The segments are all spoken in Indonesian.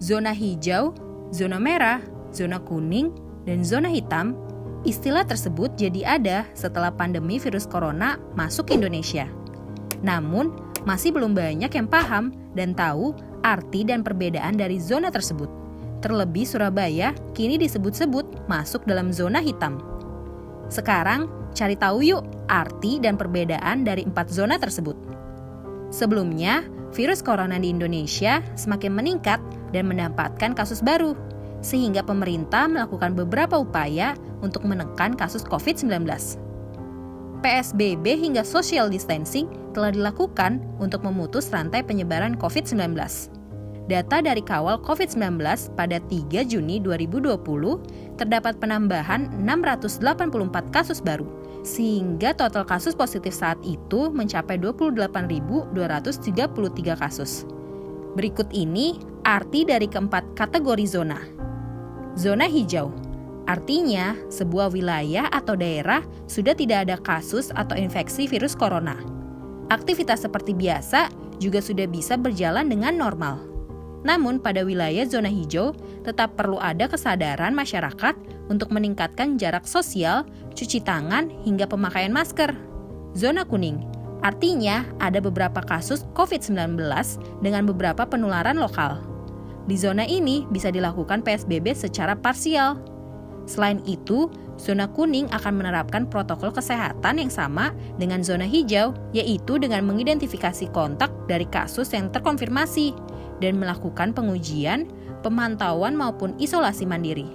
zona hijau, zona merah, zona kuning, dan zona hitam. Istilah tersebut jadi ada setelah pandemi virus corona masuk ke Indonesia. Namun, masih belum banyak yang paham dan tahu arti dan perbedaan dari zona tersebut. Terlebih Surabaya kini disebut-sebut masuk dalam zona hitam. Sekarang, cari tahu yuk arti dan perbedaan dari 4 zona tersebut. Sebelumnya, virus corona di Indonesia semakin meningkat dan mendapatkan kasus baru, sehingga pemerintah melakukan beberapa upaya untuk menekan kasus COVID-19. PSBB hingga social distancing telah dilakukan untuk memutus rantai penyebaran COVID-19. Data dari kawal COVID-19 pada 3 Juni 2020 terdapat penambahan 684 kasus baru, sehingga total kasus positif saat itu mencapai 28.233 kasus. Berikut ini arti dari keempat kategori zona. Zona hijau, artinya sebuah wilayah atau daerah sudah tidak ada kasus atau infeksi virus corona. Aktivitas seperti biasa juga sudah bisa berjalan dengan normal. Namun pada wilayah zona hijau tetap perlu ada kesadaran masyarakat untuk meningkatkan jarak sosial, cuci tangan, hingga pemakaian masker. Zona kuning, artinya ada beberapa kasus COVID-19 dengan beberapa penularan lokal. Di zona ini bisa dilakukan PSBB secara parsial. Selain itu, zona kuning akan menerapkan protokol kesehatan yang sama dengan zona hijau, yaitu dengan mengidentifikasi kontak dari kasus yang terkonfirmasi dan melakukan pengujian, pemantauan maupun isolasi mandiri.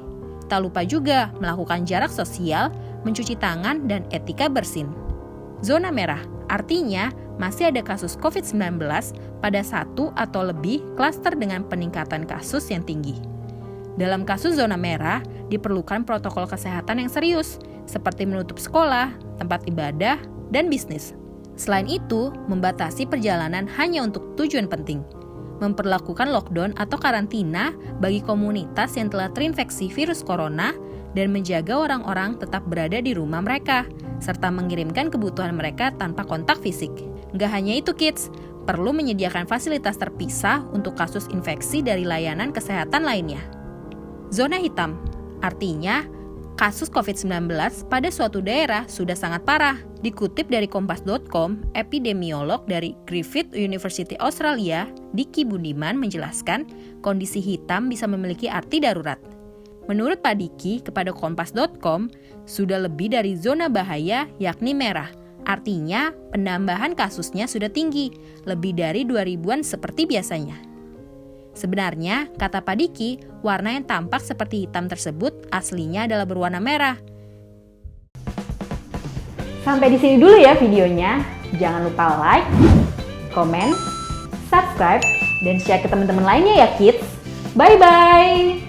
Tak lupa juga melakukan jarak sosial, mencuci tangan, dan etika bersin. Zona merah, artinya masih ada kasus COVID-19 pada 1 atau lebih klaster dengan peningkatan kasus yang tinggi. Dalam kasus zona merah, diperlukan protokol kesehatan yang serius, seperti menutup sekolah, tempat ibadah, dan bisnis. Selain itu, membatasi perjalanan hanya untuk tujuan penting. Memperlakukan lockdown atau karantina bagi komunitas yang telah terinfeksi virus corona dan menjaga orang-orang tetap berada di rumah mereka, serta mengirimkan kebutuhan mereka tanpa kontak fisik. Nggak hanya itu kids, perlu menyediakan fasilitas terpisah untuk kasus infeksi dari layanan kesehatan lainnya. Zona hitam, artinya kasus COVID-19 pada suatu daerah sudah sangat parah. Dikutip dari kompas.com, epidemiolog dari Griffith University Australia, Diki Budiman menjelaskan kondisi hitam bisa memiliki arti darurat. Menurut Pak Diki kepada kompas.com, sudah lebih dari zona bahaya yakni merah. Artinya penambahan kasusnya sudah tinggi, lebih dari 2000-an seperti biasanya. Sebenarnya, kata Pak Diki, warna yang tampak seperti hitam tersebut aslinya adalah berwarna merah. Sampai di sini dulu ya videonya. Jangan lupa like, komen, subscribe, dan share ke teman-teman lainnya ya kids. Bye-bye!